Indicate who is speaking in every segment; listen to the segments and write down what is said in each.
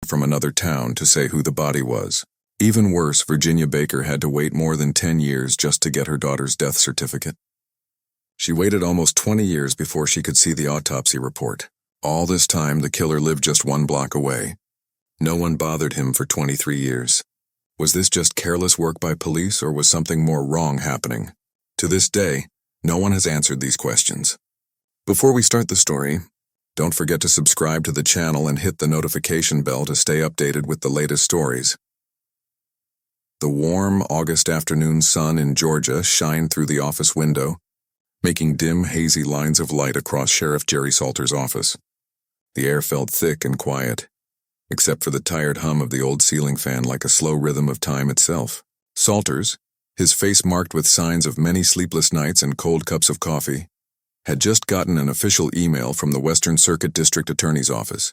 Speaker 1: from another town to say who the body was. Even worse, Virginia Baker had to wait more than 10 years just to get her daughter's death certificate. She waited almost 20 years before she could see the autopsy report. All this time, the killer lived just 1 block away. No one bothered him for 23 years. Was this just careless work by police, or was something more wrong happening? To this day, no one has answered these questions. Before we start the story, don't forget to subscribe to the channel and hit the notification bell to stay updated with the latest stories. The warm August afternoon sun in Georgia shined through the office window, making dim, hazy lines of light across Sheriff Jerry Salter's office. The air felt thick and quiet, except for the tired hum of the old ceiling fan like a slow rhythm of time itself. Salters, his face marked with signs of many sleepless nights and cold cups of coffee, had just gotten an official email from the Western Circuit District Attorney's Office.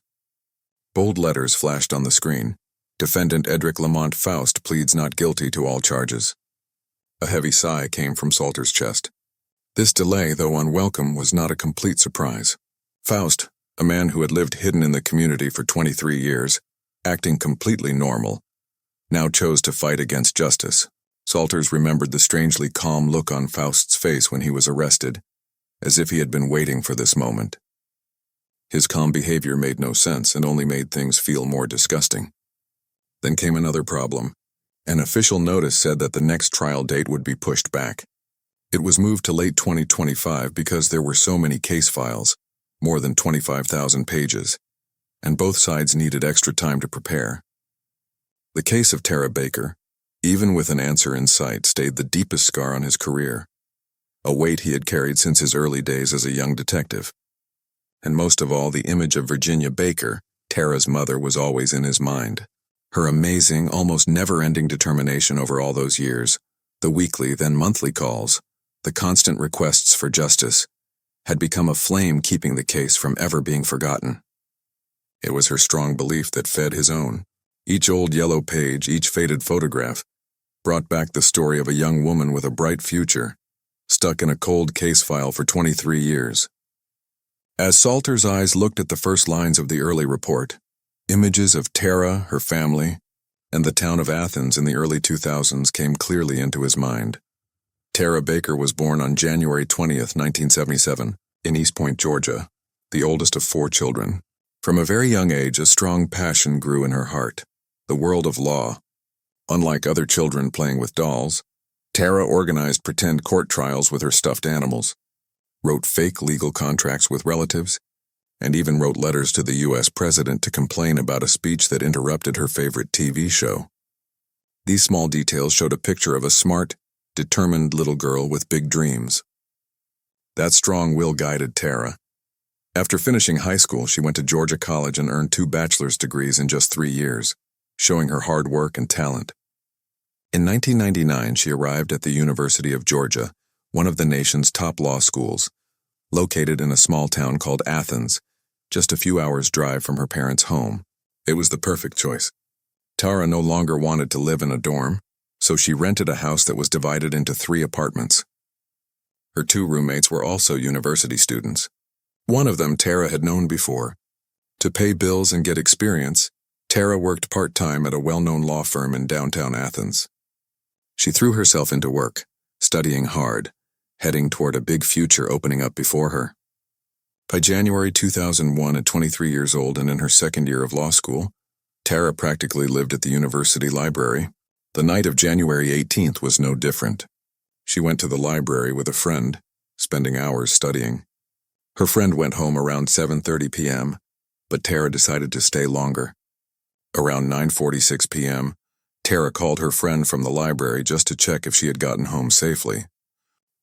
Speaker 1: Bold letters flashed on the screen. Defendant Edric Lamont Faust pleads not guilty to all charges. A heavy sigh came from Salter's chest. This delay, though unwelcome, was not a complete surprise. Faust, a man who had lived hidden in the community for 23 years, acting completely normal, now chose to fight against justice. Salters remembered the strangely calm look on Faust's face when he was arrested, as if he had been waiting for this moment. His calm behavior made no sense and only made things feel more disgusting. Then came another problem. An official notice said that the next trial date would be pushed back. It was moved to late 2025 because there were so many case files, more than 25,000 pages, and both sides needed extra time to prepare. The case of Tara Baker, even with an answer in sight, stayed the deepest scar on his career, a weight he had carried since his early days as a young detective. And most of all, the image of Virginia Baker, Tara's mother, was always in his mind. Her amazing, almost never-ending determination over all those years, the weekly, then monthly calls, the constant requests for justice, had become a flame keeping the case from ever being forgotten. It was her strong belief that fed his own. Each old yellow page, each faded photograph, brought back the story of a young woman with a bright future, stuck in a cold case file for 23 years. As Salter's eyes looked at the first lines of the early report, images of Tara, her family, and the town of Athens in the early 2000s came clearly into his mind. Tara Baker was born on January 20th, 1977, in East Point, Georgia, the oldest of 4 children. From a very young age, a strong passion grew in her heart, the world of law. Unlike other children playing with dolls, Tara organized pretend court trials with her stuffed animals, wrote fake legal contracts with relatives, and even wrote letters to the U.S. president to complain about a speech that interrupted her favorite TV show. These small details showed a picture of a smart, determined little girl with big dreams. That strong will guided Tara. After finishing high school, she went to Georgia College and earned 2 bachelor's degrees in just 3 years, showing her hard work and talent. In 1999, she arrived at the University of Georgia, one of the nation's top law schools, located in a small town called Athens, just a few hours' drive from her parents' home. It was the perfect choice. Tara no longer wanted to live in a dorm, so she rented a house that was divided into 3 apartments. Her 2 roommates were also university students. One of them Tara had known before. To pay bills and get experience, Tara worked part-time at a well-known law firm in downtown Athens. She threw herself into work, studying hard, heading toward a big future opening up before her. By January 2001, at 23 years old and in her 2nd year of law school, Tara practically lived at the university library. The night of January 18th was no different. She went to the library with a friend, spending hours studying. Her friend went home around 7:30 p.m., but Tara decided to stay longer. Around 9:46 p.m., Tara called her friend from the library just to check if she had gotten home safely.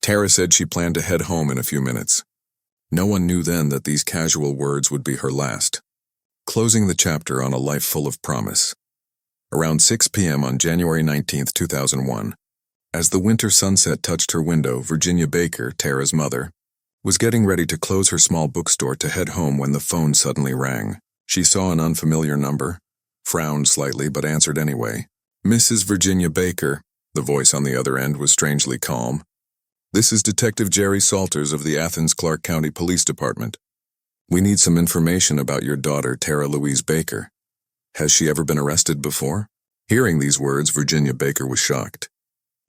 Speaker 1: Tara said she planned to head home in a few minutes. No one knew then that these casual words would be her last, closing the chapter on a life full of promise. Around 6 p.m. on January 19, 2001, as the winter sunset touched her window, Virginia Baker, Tara's mother, was getting ready to close her small bookstore to head home when the phone suddenly rang. She saw an unfamiliar number, frowned slightly but answered anyway. "Mrs. Virginia Baker," the voice on the other end was strangely calm. "This is Detective Jerry Salters of the Athens Clark County Police Department. We need some information about your daughter, Tara Louise Baker." Has she ever been arrested before? Hearing these words, Virginia Baker was shocked.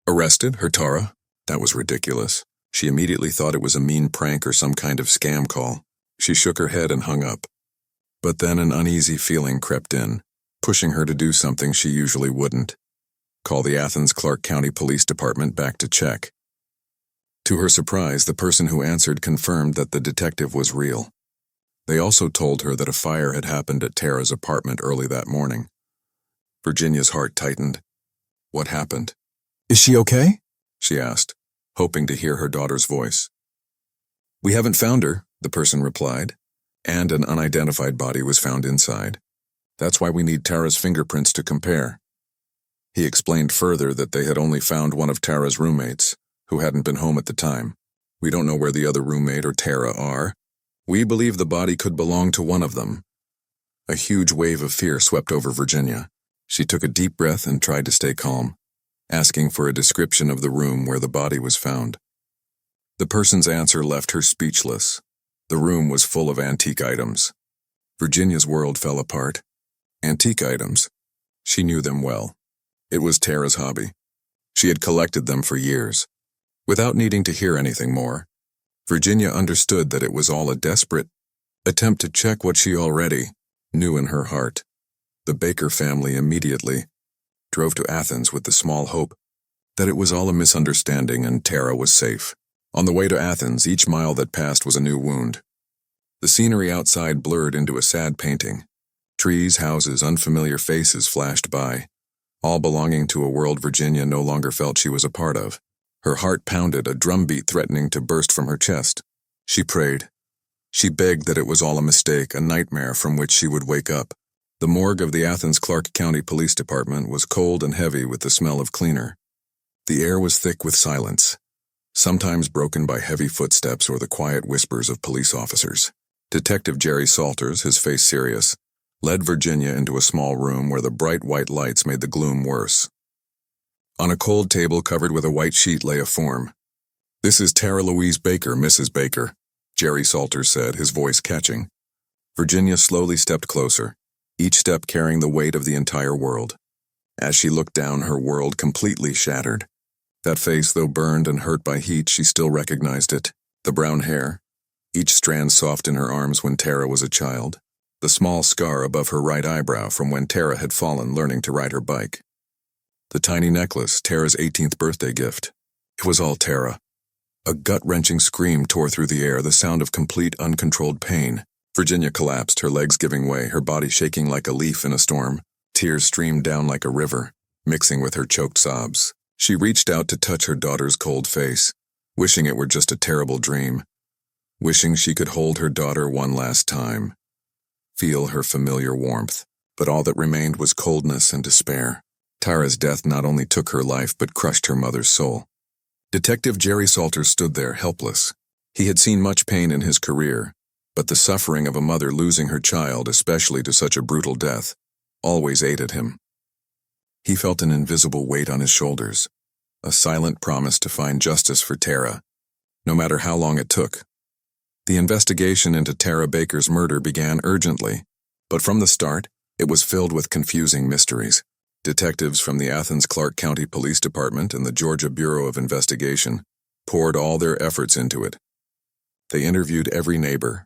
Speaker 1: Arrested? Her Tara? That was ridiculous. She immediately thought it was a mean prank or some kind of scam call. She shook her head and hung up. But then an uneasy feeling crept in, pushing her to do something she usually wouldn't. Call the Athens Clark County Police Department back to check. To her surprise, the person who answered confirmed that the detective was real. They also told her that a fire had happened at Tara's apartment early that morning. Virginia's heart tightened. What happened? Is she okay? She asked, hoping to hear her daughter's voice. We haven't found her, the person replied, and an unidentified body was found inside. That's why we need Tara's fingerprints to compare. He explained further that they had only found one of Tara's roommates, who hadn't been home at the time. We don't know where the other roommate or Tara are. We believe the body could belong to one of them. A huge wave of fear swept over Virginia. She took a deep breath and tried to stay calm, asking for a description of the room where the body was found. The person's answer left her speechless. The room was full of antique items. Virginia's world fell apart. Antique items. She knew them well. It was Tara's hobby. She had collected them for years. Without needing to hear anything more, Virginia understood that it was all a desperate attempt to check what she already knew in her heart. The Baker family immediately drove to Athens with the small hope that it was all a misunderstanding and Tara was safe. On the way to Athens, each mile that passed was a new wound. The scenery outside blurred into a sad painting. Trees, houses, unfamiliar faces flashed by, all belonging to a world Virginia no longer felt she was a part of. Her heart pounded, a drumbeat threatening to burst from her chest. She prayed. She begged that it was all a mistake, a nightmare from which she would wake up. The morgue of the Athens Clark County Police Department was cold and heavy with the smell of cleaner. The air was thick with silence, sometimes broken by heavy footsteps or the quiet whispers of police officers. Detective Jerry Salters, his face serious, led Virginia into a small room where the bright white lights made the gloom worse. On a cold table covered with a white sheet lay a form. "This is Tara Louise Baker, Mrs. Baker," Jerry Salters said, his voice catching. Virginia slowly stepped closer, each step carrying the weight of the entire world. As she looked down, her world completely shattered. That face, though burned and hurt by heat, she still recognized it. The brown hair, each strand soft in her arms when Tara was a child. The small scar above her right eyebrow from when Tara had fallen learning to ride her bike. The tiny necklace, Tara's 18th birthday gift. It was all Tara. A gut-wrenching scream tore through the air, the sound of complete, uncontrolled pain. Virginia collapsed, her legs giving way, her body shaking like a leaf in a storm. Tears streamed down like a river, mixing with her choked sobs. She reached out to touch her daughter's cold face, wishing it were just a terrible dream. Wishing she could hold her daughter one last time. Feel her familiar warmth. But all that remained was coldness and despair. Tara's death not only took her life but crushed her mother's soul. Detective Jerry Salters stood there, helpless. He had seen much pain in his career, but the suffering of a mother losing her child, especially to such a brutal death, always aided him. He felt an invisible weight on his shoulders, a silent promise to find justice for Tara, no matter how long it took. The investigation into Tara Baker's murder began urgently, but from the start, it was filled with confusing mysteries. Detectives from the Athens Clark County Police Department and the Georgia Bureau of Investigation poured all their efforts into it. They interviewed every neighbor,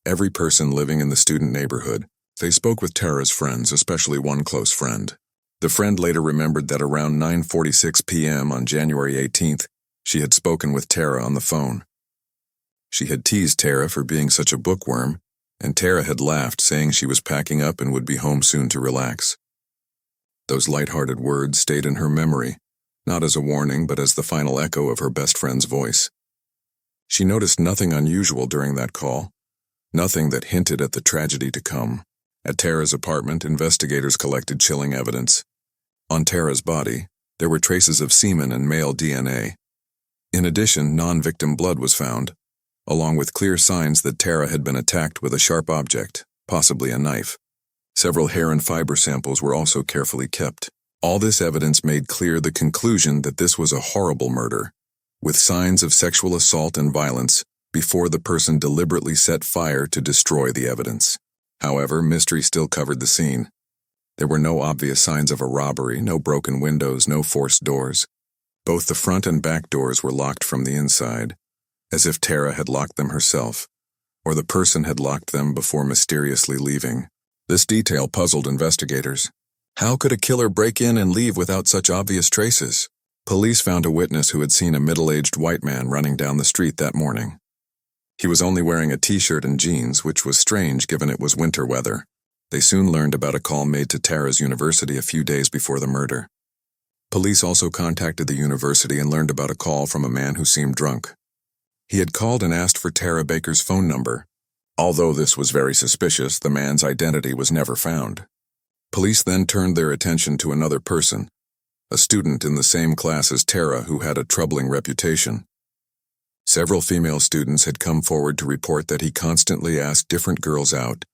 Speaker 1: every person living in the student neighborhood. They spoke with Tara's friends, especially one close friend. The friend later remembered that around 9:46 p.m. on January 18th, she had spoken with Tara on the phone. She had teased Tara for being such a bookworm, and Tara had laughed, saying she was packing up and would be home soon to relax. Those light-hearted words stayed in her memory, not as a warning but as the final echo of her best friend's voice. She noticed nothing unusual during that call, nothing that hinted at the tragedy to come. At Tara's apartment, investigators collected chilling evidence. On Tara's body, there were traces of semen and male DNA. In addition, non-victim blood was found, along with clear signs that Tara had been attacked with a sharp object, possibly a knife. Several hair and fiber samples were also carefully kept. All this evidence made clear the conclusion that this was a horrible murder, with signs of sexual assault and violence before the person deliberately set fire to destroy the evidence. However, mystery still covered the scene. There were no obvious signs of a robbery, no broken windows, no forced doors. Both the front and back doors were locked from the inside, as if Tara had locked them herself, or the person had locked them before mysteriously leaving. This detail puzzled investigators. How could a killer break in and leave without such obvious traces? Police found a witness who had seen a middle-aged white man running down the street that morning. He was only wearing a t-shirt and jeans, which was strange given it was winter weather. They soon learned about a call made to Tara's university a few days before the murder. Police also contacted the university and learned about a call from a man who seemed drunk. He had called and asked for Tara Baker's phone number. Although this was very suspicious, the man's identity was never found. Police then turned their attention to another person, a student in the same class as Tara who had a troubling reputation. Several female students had come forward to report that he constantly asked different girls out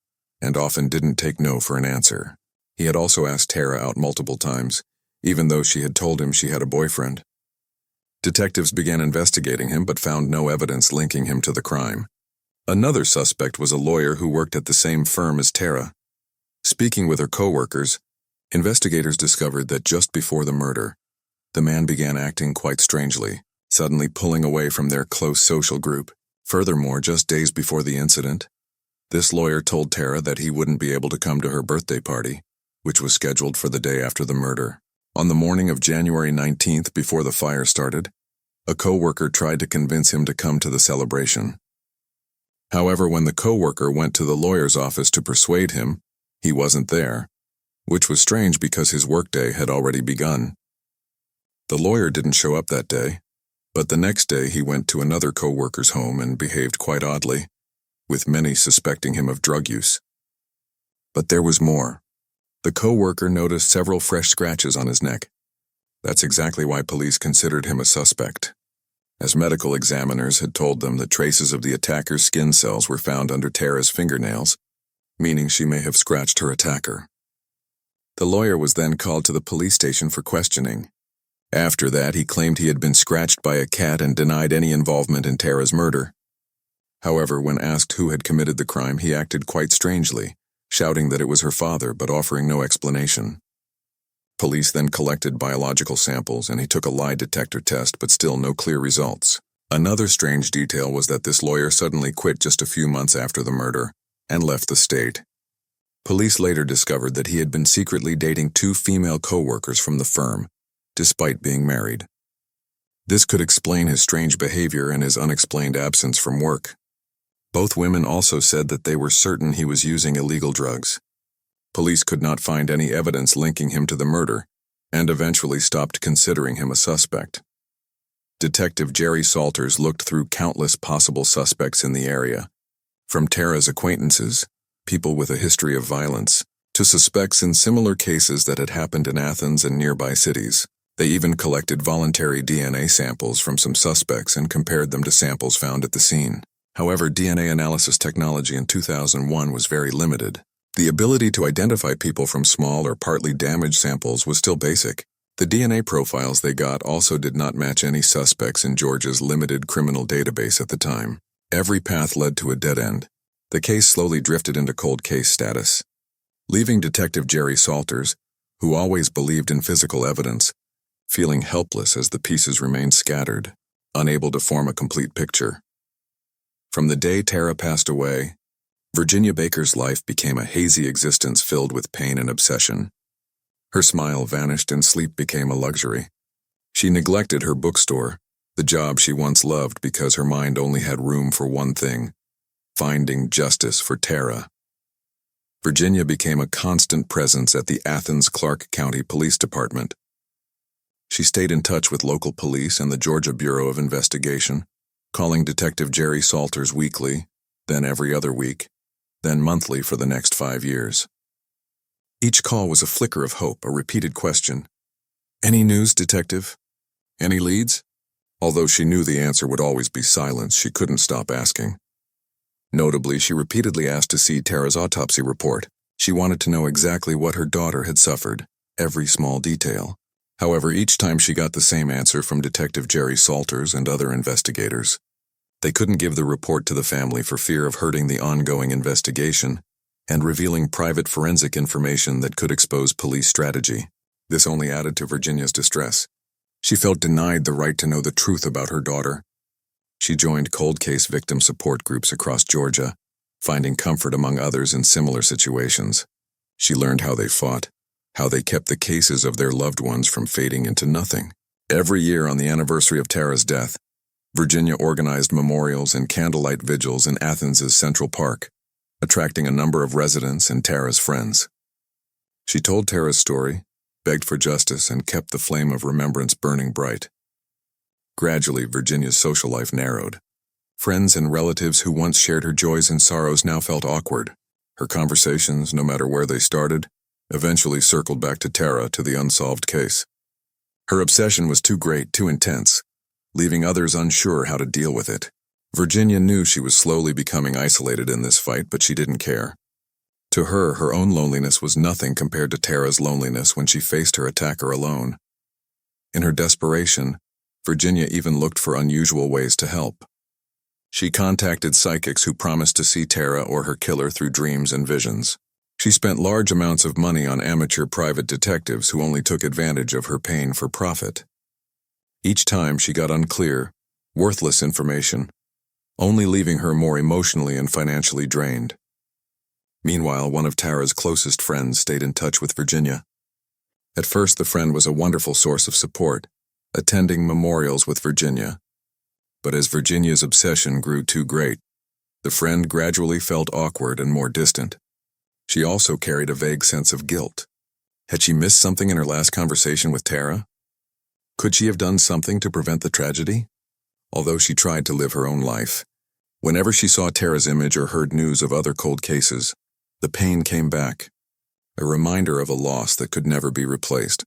Speaker 1: and often didn't take no for an answer. He had also asked Tara out multiple times, even though she had told him she had a boyfriend. Detectives began investigating him but found no evidence linking him to the crime. Another suspect was a lawyer who worked at the same firm as Tara. Speaking with her co-workers, investigators discovered that just before the murder, the man began acting quite strangely, suddenly pulling away from their close social group. Furthermore, just days before the incident, this lawyer told Tara that he wouldn't be able to come to her birthday party, which was scheduled for the day after the murder. On the morning of January 19th, before the fire started, a co-worker tried to convince him to come to the celebration. However, when the co-worker went to the lawyer's office to persuade him, he wasn't there, which was strange because his workday had already begun. The lawyer didn't show up that day, but the next day he went to another co-worker's home and behaved quite oddly, with many suspecting him of drug use. But there was more. The co-worker noticed several fresh scratches on his neck. That's exactly why police considered him a suspect, as medical examiners had told them that traces of the attacker's skin cells were found under Tara's fingernails, meaning she may have scratched her attacker. The lawyer was then called to the police station for questioning. After that, he claimed he had been scratched by a cat and denied any involvement in Tara's murder. However, when asked who had committed the crime, he acted quite strangely, shouting that it was her father but offering no explanation. Police then collected biological samples and he took a lie detector test, but still no clear results. Another strange detail was that this lawyer suddenly quit just a few months after the murder and left the state. Police later discovered that he had been secretly dating 2 female co-workers from the firm, despite being married. This could explain his strange behavior and his unexplained absence from work. Both women also said that they were certain he was using illegal drugs. Police could not find any evidence linking him to the murder, and eventually stopped considering him a suspect. Detective Jerry Salters looked through countless possible suspects in the area, from Tara's acquaintances, people with a history of violence, to suspects in similar cases that had happened in Athens and nearby cities. They even collected voluntary DNA samples from some suspects and compared them to samples found at the scene. However, DNA analysis technology in 2001 was very limited. The ability to identify people from small or partly damaged samples was still basic. The DNA profiles they got also did not match any suspects in Georgia's limited criminal database at the time. Every path led to a dead end. The case slowly drifted into cold case status, leaving Detective Jerry Salters, who always believed in physical evidence, feeling helpless as the pieces remained scattered, unable to form a complete picture. From the day Tara passed away, Virginia Baker's life became a hazy existence filled with pain and obsession. Her smile vanished and sleep became a luxury. She neglected her bookstore, the job she once loved, because her mind only had room for one thing: finding justice for Tara. Virginia became a constant presence at the Athens Clark County Police Department. She stayed in touch with local police and the Georgia Bureau of Investigation, calling Detective Jerry Salters weekly, then every other week, then monthly for the next 5 years. Each call was a flicker of hope, a repeated question. "Any news, detective? Any leads?" Although she knew the answer would always be silence, she couldn't stop asking. Notably, she repeatedly asked to see Tara's autopsy report. She wanted to know exactly what her daughter had suffered, every small detail. However, each time she got the same answer from Detective Jerry Salters and other investigators. They couldn't give the report to the family for fear of hurting the ongoing investigation, and revealing private forensic information that could expose police strategy. This only added to Virginia's distress. She felt denied the right to know the truth about her daughter. She joined cold case victim support groups across Georgia, finding comfort among others in similar situations. She learned how they fought, how they kept the cases of their loved ones from fading into nothing. Every year on the anniversary of Tara's death, Virginia organized memorials and candlelight vigils in Athens' Central Park, attracting a number of residents and Tara's friends. She told Tara's story, begged for justice, and kept the flame of remembrance burning bright. Gradually, Virginia's social life narrowed. Friends and relatives who once shared her joys and sorrows now felt awkward. Her conversations, no matter where they started, eventually circled back to Tara, to the unsolved case. Her obsession was too great, too intense, leaving others unsure how to deal with it. Virginia knew she was slowly becoming isolated in this fight, but she didn't care. To her, her own loneliness was nothing compared to Tara's loneliness when she faced her attacker alone. In her desperation, Virginia even looked for unusual ways to help. She contacted psychics who promised to see Tara or her killer through dreams and visions. She spent large amounts of money on amateur private detectives who only took advantage of her pain for profit. Each time she got unclear, worthless information, only leaving her more emotionally and financially drained. Meanwhile, one of Tara's closest friends stayed in touch with Virginia. At first, the friend was a wonderful source of support, attending memorials with Virginia. But as Virginia's obsession grew too great, the friend gradually felt awkward and more distant. She also carried a vague sense of guilt. Had she missed something in her last conversation with Tara? Could she have done something to prevent the tragedy? Although she tried to live her own life, whenever she saw Tara's image or heard news of other cold cases, the pain came back, a reminder of a loss that could never be replaced.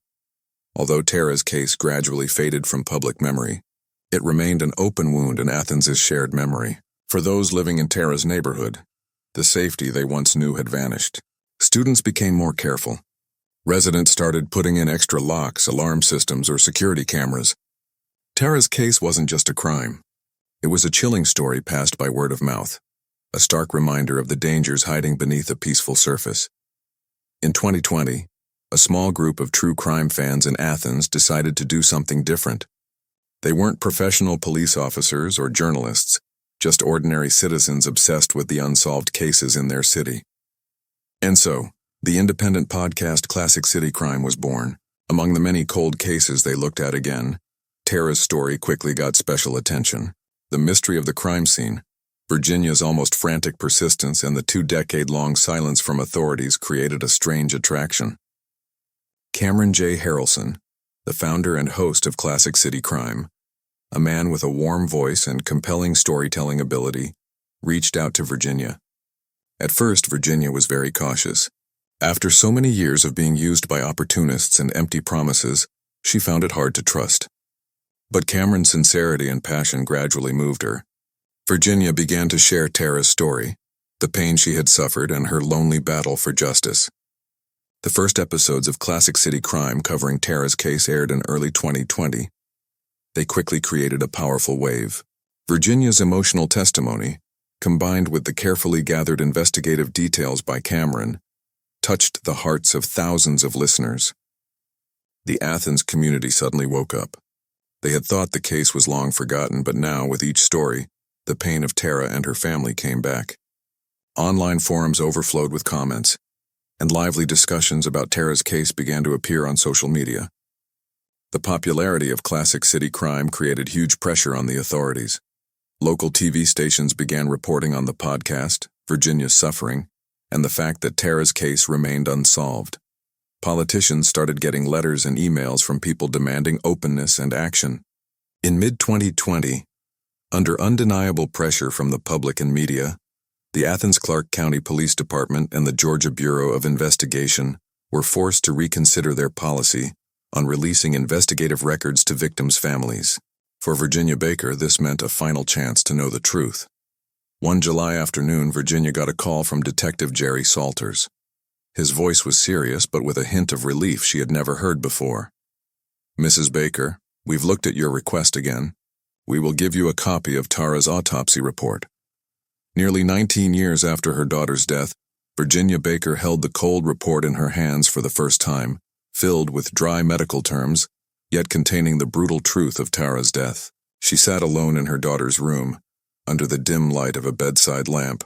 Speaker 1: Although Tara's case gradually faded from public memory, it remained an open wound in Athens' shared memory. For those living in Tara's neighborhood, the safety they once knew had vanished. Students became more careful. Residents started putting in extra locks, alarm systems, or security cameras. Tara's case wasn't just a crime. It was a chilling story passed by word of mouth, a stark reminder of the dangers hiding beneath a peaceful surface. In 2020, a small group of true crime fans in Athens decided to do something different. They weren't professional police officers or journalists, just ordinary citizens obsessed with the unsolved cases in their city. And so, the independent podcast Classic City Crime was born. Among the many cold cases they looked at again, Tara's story quickly got special attention. The mystery of the crime scene, Virginia's almost frantic persistence, and the 2-decade-long silence from authorities created a strange attraction. Cameron J. Harrelson, the founder and host of Classic City Crime, a man with a warm voice and compelling storytelling ability, reached out to Virginia. At first, Virginia was very cautious. After so many years of being used by opportunists and empty promises, she found it hard to trust. But Cameron's sincerity and passion gradually moved her. Virginia began to share Tara's story, the pain she had suffered, and her lonely battle for justice. The first episodes of Classic City Crime covering Tara's case aired in early 2020. They quickly created a powerful wave. Virginia's emotional testimony, combined with the carefully gathered investigative details by Cameron, touched the hearts of thousands of listeners. The Athens community suddenly woke up. They had thought the case was long forgotten, but now, with each story, the pain of Tara and her family came back. Online forums overflowed with comments, and lively discussions about Tara's case began to appear on social media. The popularity of Classic City Crime created huge pressure on the authorities. Local TV stations began reporting on the podcast, Virginia's Suffering, and the fact that Tara's case remained unsolved. Politicians started getting letters and emails from people demanding openness and action. In mid-2020, under undeniable pressure from the public and media, the Athens-Clarke County Police Department and the Georgia Bureau of Investigation were forced to reconsider their policy on releasing investigative records to victims' families. For Virginia Baker, this meant a final chance to know the truth. One July afternoon, Virginia got a call from Detective Jerry Salters. His voice was serious, but with a hint of relief she had never heard before. "Mrs. Baker, we've looked at your request again. We will give you a copy of Tara's autopsy report." Nearly 19 years after her daughter's death, Virginia Baker held the cold report in her hands for the first time, filled with dry medical terms, yet containing the brutal truth of Tara's death. She sat alone in her daughter's room, under the dim light of a bedside lamp.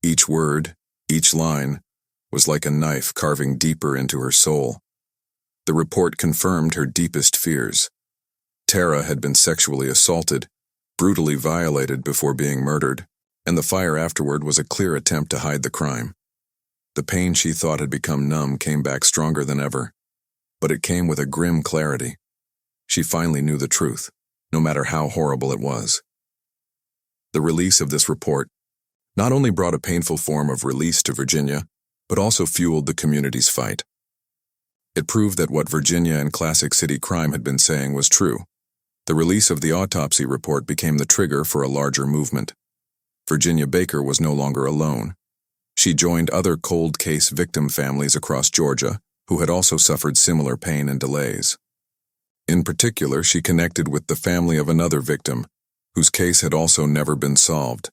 Speaker 1: Each word, each line, was like a knife carving deeper into her soul. The report confirmed her deepest fears. Tara had been sexually assaulted, brutally violated before being murdered, and the fire afterward was a clear attempt to hide the crime. The pain she thought had become numb came back stronger than ever, but it came with a grim clarity. She finally knew the truth, no matter how horrible it was. The release of this report not only brought a painful form of release to Virginia, but also fueled the community's fight. It proved that what Virginia and Classic City Crime had been saying was true. The release of the autopsy report became the trigger for a larger movement. Virginia Baker was no longer alone. She joined other cold case victim families across Georgia who had also suffered similar pain and delays. In particular, she connected with the family of another victim, whose case had also never been solved.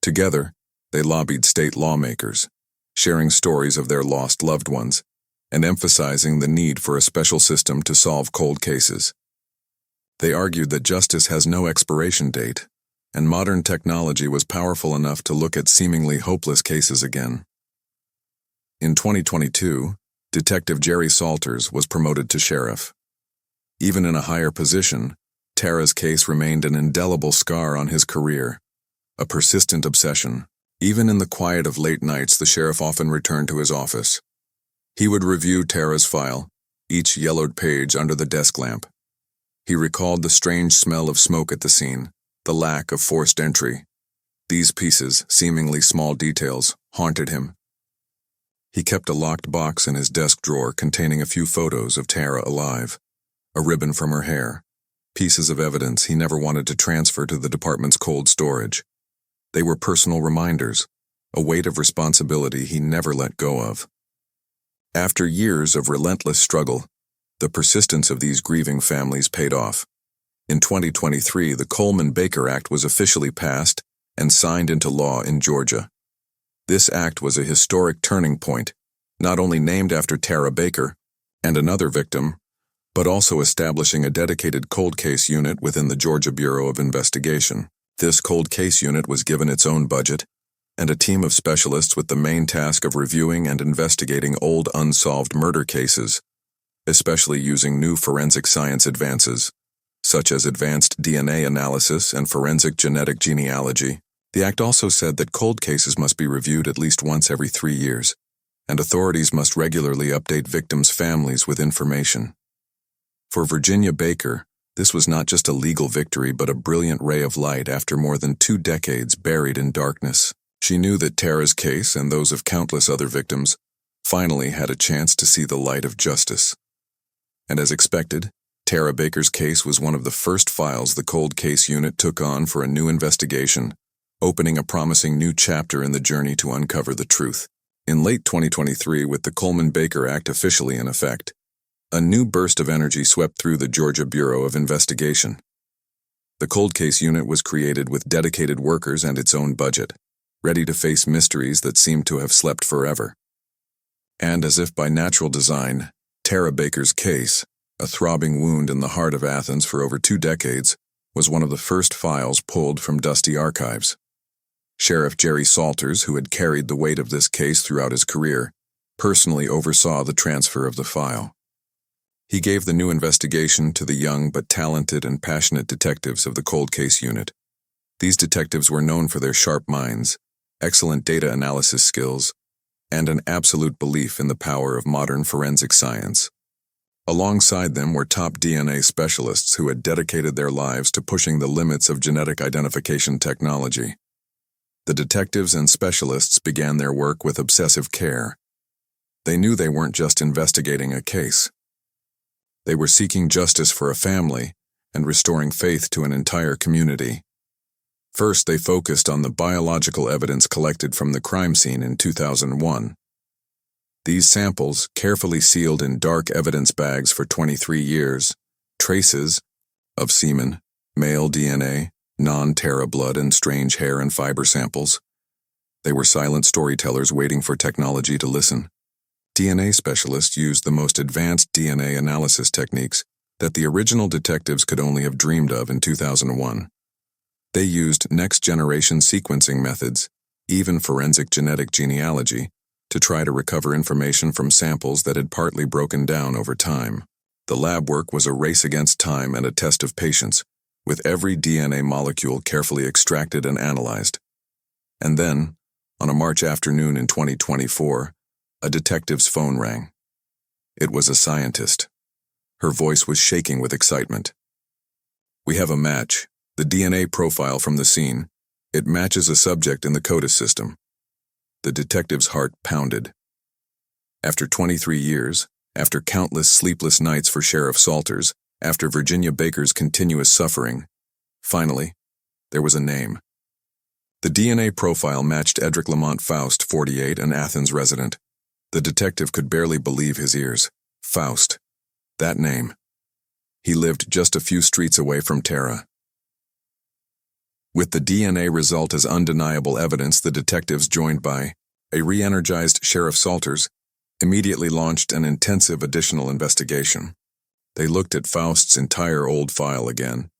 Speaker 1: Together, they lobbied state lawmakers, sharing stories of their lost loved ones, and emphasizing the need for a special system to solve cold cases. They argued that justice has no expiration date, and modern technology was powerful enough to look at seemingly hopeless cases again. In 2022, Detective Jerry Salters was promoted to sheriff. Even in a higher position, Tara's case remained an indelible scar on his career, a persistent obsession. Even in the quiet of late nights, the sheriff often returned to his office. He would review Tara's file, each yellowed page under the desk lamp. He recalled the strange smell of smoke at the scene, the lack of forced entry. These pieces, seemingly small details, haunted him. He kept a locked box in his desk drawer containing a few photos of Tara alive, a ribbon from her hair, pieces of evidence he never wanted to transfer to the department's cold storage. They were personal reminders, a weight of responsibility he never let go of. After years of relentless struggle, the persistence of these grieving families paid off. In 2023, the Coleman-Baker Act was officially passed and signed into law in Georgia. This act was a historic turning point, not only named after Tara Baker and another victim, but also establishing a dedicated cold case unit within the Georgia Bureau of Investigation. This cold case unit was given its own budget and a team of specialists with the main task of reviewing and investigating old unsolved murder cases, especially using new forensic science advances, such as advanced DNA analysis and forensic genetic genealogy. The act also said that cold cases must be reviewed at least once every 3 years, and authorities must regularly update victims' families with information. For Virginia Baker, this was not just a legal victory but a brilliant ray of light after more than 2 decades buried in darkness. She knew that Tara's case and those of countless other victims finally had a chance to see the light of justice. And as expected, Tara Baker's case was one of the first files the cold case unit took on for a new investigation, opening a promising new chapter in the journey to uncover the truth. In late 2023, with the Coleman-Baker Act officially in effect, a new burst of energy swept through the Georgia Bureau of Investigation. The cold case unit was created with dedicated workers and its own budget, ready to face mysteries that seemed to have slept forever. And as if by natural design, Tara Baker's case, a throbbing wound in the heart of Athens for over 2 decades, was one of the first files pulled from dusty archives. Sheriff Jerry Salters, who had carried the weight of this case throughout his career, personally oversaw the transfer of the file. He gave the new investigation to the young but talented and passionate detectives of the cold case unit. These detectives were known for their sharp minds, excellent data analysis skills, and an absolute belief in the power of modern forensic science. Alongside them were top DNA specialists who had dedicated their lives to pushing the limits of genetic identification technology. The detectives and specialists began their work with obsessive care. They knew they weren't just investigating a case. They were seeking justice for a family and restoring faith to an entire community. First, they focused on the biological evidence collected from the crime scene in 2001. These samples, carefully sealed in dark evidence bags for 23 years, traces of semen, male DNA, non-Tara blood, and strange hair and fiber samples, They were silent storytellers waiting for technology to listen. DNA specialists used the most advanced DNA analysis techniques that the original detectives could only have dreamed of in 2001. They used next-generation sequencing methods, even forensic genetic genealogy, to try to recover information from samples that had partly broken down over time. The lab work was a race against time and a test of patience, with every DNA molecule carefully extracted and analyzed. And then, on a March afternoon in 2024, a detective's phone rang. It was a scientist. Her voice was shaking with excitement. "We have a match. The DNA profile from the scene. It matches a subject in the CODIS system." The detective's heart pounded. After 23 years, after countless sleepless nights for Sheriff Salters, after Virginia Baker's continuous suffering, finally, there was a name. The DNA profile matched Edric Lamont Faust, 48, an Athens resident. The detective could barely believe his ears. Faust. That name. He lived just a few streets away from Tara. With the DNA result as undeniable evidence, the detectives, joined by a re-energized Sheriff Salters, immediately launched an intensive additional investigation. They looked at Faust's entire old file again.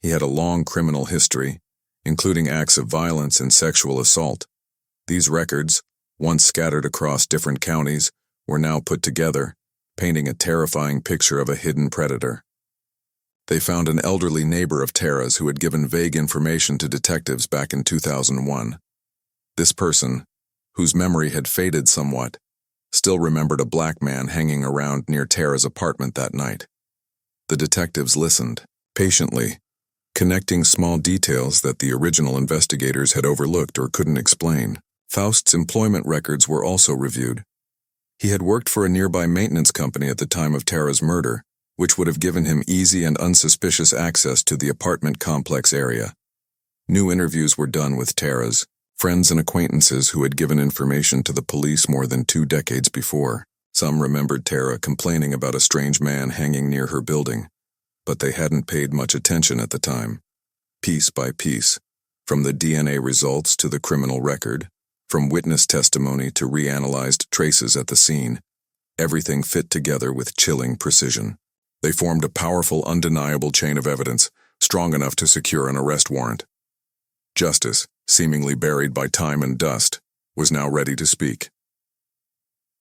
Speaker 1: He had a long criminal history, including acts of violence and sexual assault. These records, once scattered across different counties, were now put together, painting a terrifying picture of a hidden predator. They found an elderly neighbor of Tara's who had given vague information to detectives back in 2001. This person, whose memory had faded somewhat, still remembered a black man hanging around near Tara's apartment that night. The detectives listened, patiently, connecting small details that the original investigators had overlooked or couldn't explain. Faust's employment records were also reviewed. He had worked for a nearby maintenance company at the time of Tara's murder, which would have given him easy and unsuspicious access to the apartment complex area. New interviews were done with Tara's friends and acquaintances who had given information to the police more than 2 decades before. Some remembered Tara complaining about a strange man hanging near her building, but they hadn't paid much attention at the time. Piece by piece, from the DNA results to the criminal record, from witness testimony to reanalyzed traces at the scene, everything fit together with chilling precision. They formed a powerful, undeniable chain of evidence, strong enough to secure an arrest warrant. Justice, seemingly buried by time and dust, was now ready to speak.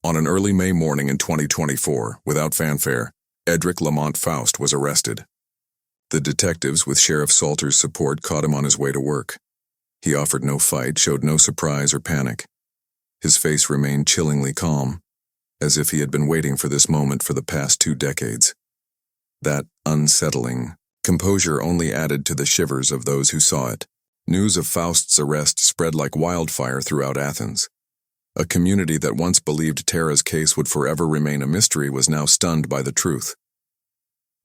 Speaker 1: On an early May morning in 2024, without fanfare, Edric Lamont Faust was arrested. The detectives, with Sheriff Salter's support, caught him on his way to work. He offered no fight, showed no surprise or panic. His face remained chillingly calm, as if he had been waiting for this moment for the past 2 decades. That unsettling composure only added to the shivers of those who saw it. News of Faust's arrest spread like wildfire throughout Athens. A community that once believed Tara's case would forever remain a mystery was now stunned by the truth.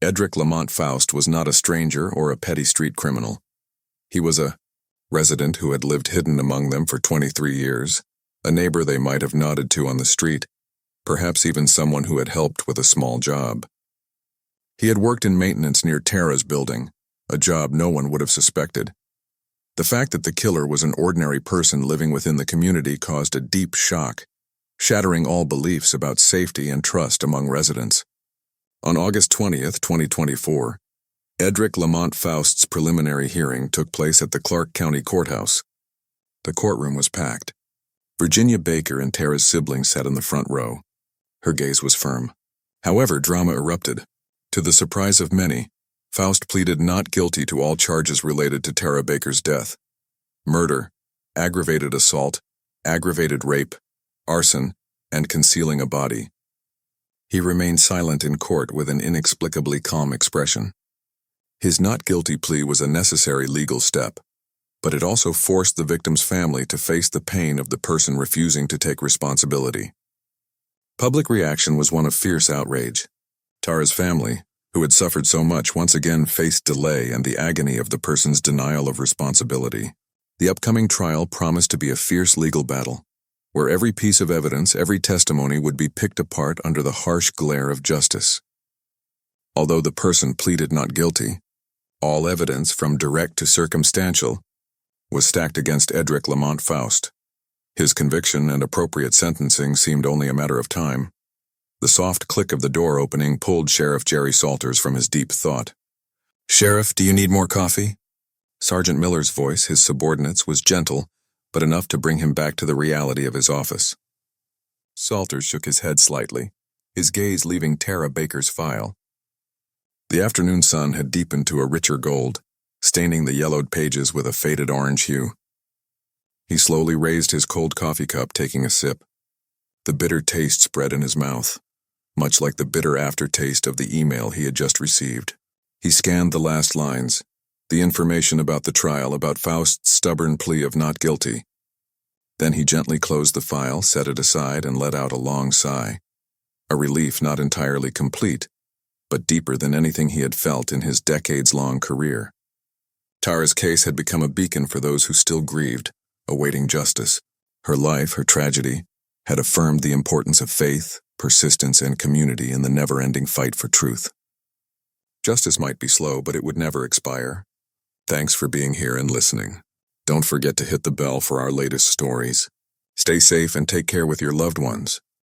Speaker 1: Edric Lamont Faust was not a stranger or a petty street criminal. He was a resident who had lived hidden among them for 23 years, a neighbor they might have nodded to on the street, perhaps even someone who had helped with a small job. He had worked in maintenance near Tara's building, a job no one would have suspected. The fact that the killer was an ordinary person living within the community caused a deep shock, shattering all beliefs about safety and trust among residents. On August 20th, 2024, Edric Lamont Faust's preliminary hearing took place at the Clark County Courthouse. The courtroom was packed. Virginia Baker and Tara's siblings sat in the front row. Her gaze was firm. However, drama erupted. To the surprise of many, Faust pleaded not guilty to all charges related to Tara Baker's death: murder, aggravated assault, aggravated rape, arson, and concealing a body. He remained silent in court with an inexplicably calm expression. His not guilty plea was a necessary legal step, but it also forced the victim's family to face the pain of the person refusing to take responsibility. Public reaction was one of fierce outrage. Tara's family, who had suffered so much, once again faced delay and the agony of the person's denial of responsibility. The upcoming trial promised to be a fierce legal battle, where every piece of evidence, every testimony would be picked apart under the harsh glare of justice. Although the person pleaded not guilty, all evidence, from direct to circumstantial, was stacked against Edric Lamont Faust. His conviction and appropriate sentencing seemed only a matter of time. The soft click of the door opening pulled Sheriff Jerry Salters from his deep thought. "Sheriff, do you need more coffee?" Sergeant Miller's voice, his subordinate's, was gentle, but enough to bring him back to the reality of his office. Salters shook his head slightly, his gaze leaving Tara Baker's file. The afternoon sun had deepened to a richer gold, staining the yellowed pages with a faded orange hue. He slowly raised his cold coffee cup, taking a sip. The bitter taste spread in his mouth, much like the bitter aftertaste of the email he had just received. He scanned the last lines, the information about the trial, about Faust's stubborn plea of not guilty. Then he gently closed the file, set it aside, and let out a long sigh, a relief not entirely complete, but deeper than anything he had felt in his decades-long career. Tara's case had become a beacon for those who still grieved, awaiting justice. Her life, her tragedy, had affirmed the importance of faith, persistence, and community in the never-ending fight for truth. Justice might be slow, but it would never expire. Thanks for being here and listening. Don't forget to hit the bell for our latest stories. Stay safe and take care with your loved ones.